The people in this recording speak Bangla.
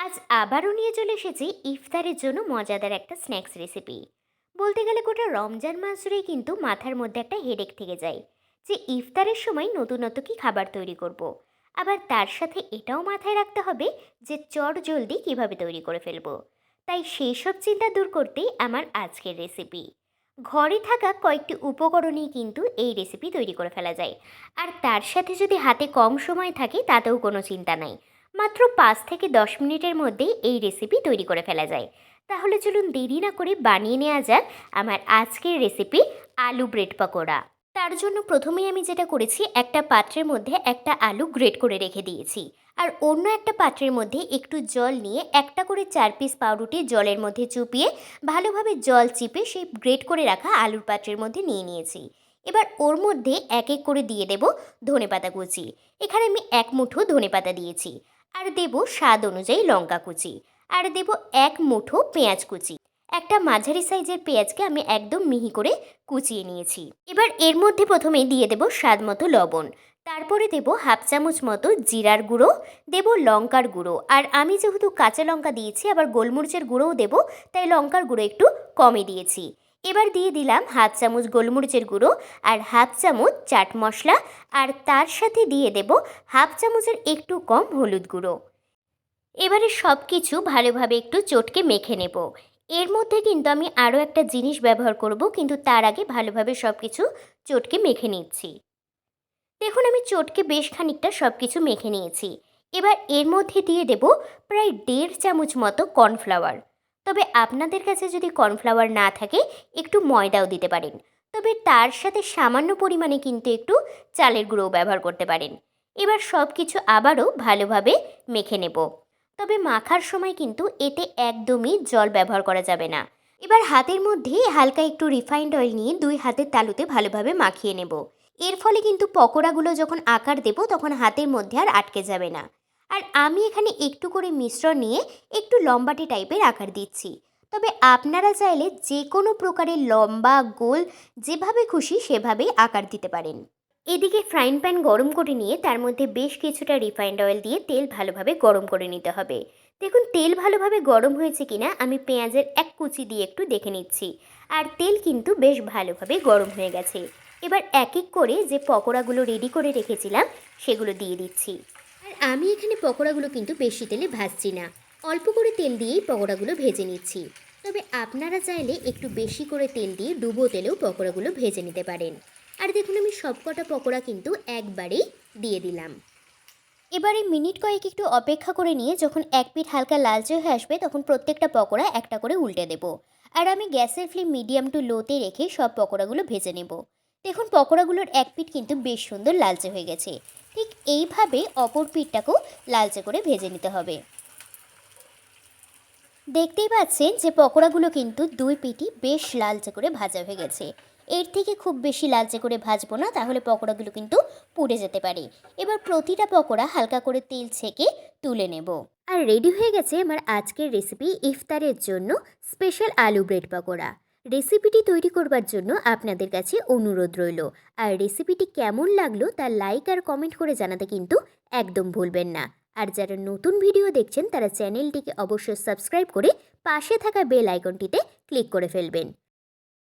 আজ আবারও নিয়ে চলে এসেছি ইফতারের জন্য মজাদার একটা স্ন্যাক্স রেসিপি। বলতে গেলে গোটা রমজান মাস জুড়েই কিন্তু মাথার মধ্যে একটা হেডেক থেকে যায় যে ইফতারের সময় নতুনত্ব কি খাবার তৈরি করব। আবার তার সাথে এটাও মাথায় রাখতে হবে যে চট জলদি কিভাবে তৈরি করে ফেলবো। তাই সেই সব চিন্তা দূর করতেই আমার আজকের রেসিপি। ঘরে থাকা কয়েকটি উপকরণেই কিন্তু এই রেসিপি তৈরি করে ফেলা যায়। আর তার সাথে যদি হাতে কম সময় থাকে তাতেও কোনো চিন্তা নাই, মাত্র 5 থেকে 10 মিনিটের মধ্যেই এই রেসিপি তৈরি করে ফেলা যায়। তাহলে চলুন দেরি না করে বানিয়ে নেওয়া যাক আমার আজকের রেসিপি আলু ব্রেড পকোড়া। তার জন্য প্রথমেই আমি যেটা করেছি, একটা পাত্রের মধ্যে একটা আলু গ্রেট করে রেখে দিয়েছি। আর অন্য একটা পাত্রের মধ্যে একটু জল নিয়ে একটা করে 4 পিস পাউরুটি জলের মধ্যে চুপিয়ে ভালোভাবে জল চিপে সেই গ্রেট করে রাখা আলুর পাত্রের মধ্যে নিয়ে নিয়েছি। এবার ওর মধ্যে এক এক করে দিয়ে দেব ধনেপাতা কুচি। এখানে আমি 1 মুঠো ধনেপাতা দিয়েছি। আর দেব স্বাদ অনুযায়ী লঙ্কা কুচি। আর দেব 1 মুঠো পেঁয়াজ কুচি। একটা মাঝারি সাইজের পেঁয়াজকে আমি একদম মিহি করে কুচিয়ে নিয়েছি। এবার এর মধ্যে প্রথমে দিয়ে দেব স্বাদ মতো লবণ। তারপরে দেব 1/2 চামচ মতো জিরার গুঁড়ো, দেব লঙ্কার গুঁড়ো। আর আমি যেহেতু কাঁচা লঙ্কা দিয়েছি আবার গোলমরিচের গুঁড়োও দেব, তাই লঙ্কার গুঁড়ো একটু কমই দিয়েছি। এবার দিয়ে দিলাম 1/2 চামচ গোলমরিচের গুঁড়ো আর 1/2 চামচ চাট মশলা। আর তার সাথে দিয়ে দেব 1/2 চামচের একটু কম হলুদ গুঁড়ো। এবারে সব কিছু ভালোভাবে একটু চটকে মেখে নেব। এর মধ্যে কিন্তু আমি আরও একটা জিনিস ব্যবহার করব, কিন্তু তার আগে ভালোভাবে সব কিছু চটকে মেখে নিচ্ছি। দেখুন আমি চটকে বেশ খানিকটা সব কিছু মেখে নিয়েছি। এবার এর মধ্যে দিয়ে দেব প্রায় 1.5 চামচ মতো কর্নফ্লাওয়ার। তবে আপনাদের কাছে যদি কর্নফ্লাওয়ার না থাকে একটু ময়দাও দিতে পারেন। তবে তার সাথে সামান্য পরিমাণে কিন্তু একটু চালের গুঁড়োও ব্যবহার করতে পারেন। এবার সব কিছু আবারও ভালোভাবে মেখে নেব। তবে মাখার সময় কিন্তু এতে একদমই জল ব্যবহার করা যাবে না। এবার হাতের মধ্যে হালকা একটু রিফাইন্ড অয়েল নিয়ে 2 হাতের তালুতে ভালোভাবে মাখিয়ে নেব। এর ফলে কিন্তু পকোড়াগুলো যখন আকার দেব তখন হাতের মধ্যে আর আটকে যাবে না। আর আমি এখানে একটু করে মিশ্রণ নিয়ে একটু লম্বাটে টাইপের আকার দিচ্ছি। তবে আপনারা চাইলে যে কোনো প্রকারের লম্বা গোল যেভাবে খুশি সেভাবেই আকার দিতে পারেন। এদিকে ফ্রাইং প্যান গরম করে নিয়ে তার মধ্যে বেশ কিছুটা রিফাইন্ড অয়েল দিয়ে তেল ভালোভাবে গরম করে নিতে হবে। দেখুন তেল ভালোভাবে গরম হয়েছে কিনা আমি পেঁয়াজের এক কুচি দিয়ে একটু দেখে নিচ্ছি। আর তেল কিন্তু বেশ ভালোভাবে গরম হয়ে গেছে। এবার এক এক করে যে পকোড়াগুলো রেডি করে রেখেছিলাম সেগুলো দিয়ে দিচ্ছি। আর আমি এখানে পকোড়াগুলো কিন্তু বেশি তেলে ভাজছি না, অল্প করে তেল দিয়েই পকোড়াগুলো ভেজে নিচ্ছি। তবে আপনারা চাইলে একটু বেশি করে তেল দিয়ে ডুবো তেলেও পকোড়াগুলো ভেজে নিতে পারেন। আর দেখুন আমি সবকটা পকোড়া কিন্তু একবারেই দিয়ে দিলাম। এবারে মিনিট কয়েক একটু অপেক্ষা করে নিয়ে যখন এক পিঠ হালকা লালচে হয়ে আসবে তখন প্রত্যেকটা পকোড়া একটা করে উল্টে দেব। আর আমি গ্যাসের ফ্লেম মিডিয়াম টু লোতে রেখে সব পকোড়াগুলো ভেজে নেব। দেখুন পকোড়াগুলোর এক পিঠ কিন্তু বেশ সুন্দর লালচে হয়ে গেছে। ঠিক এইভাবে অপর পিঠটাকেও লালচে করে ভেজে নিতে হবে। দেখতেই পাচ্ছেন যে পকোড়াগুলো কিন্তু 2 পিঠই বেশ লালচে করে ভাজা হয়ে গেছে। এর থেকে খুব বেশি লালচে করে ভাজবো না, তাহলে পকোড়াগুলো কিন্তু পুড়ে যেতে পারে। এবার প্রতিটা পকোড়া হালকা করে তেল ছেঁকে তুলে নেব। আর রেডি হয়ে গেছে আমার আজকের রেসিপি ইফতারের জন্য স্পেশাল আলু ব্রেড পকোড়া। রেসিপিটি তৈরি করবার জন্য আপনাদের কাছে অনুরোধ রইল। আর রেসিপিটি কেমন লাগলো তা লাইক আর কমেন্ট করে জানাতে কিন্তু একদম ভুলবেন না। আর যারা নতুন ভিডিও দেখছেন তারা চ্যানেলটিকে অবশ্যই সাবস্ক্রাইব করে পাশে থাকা বেল আইকনটিতে ক্লিক করে ফেলবেন।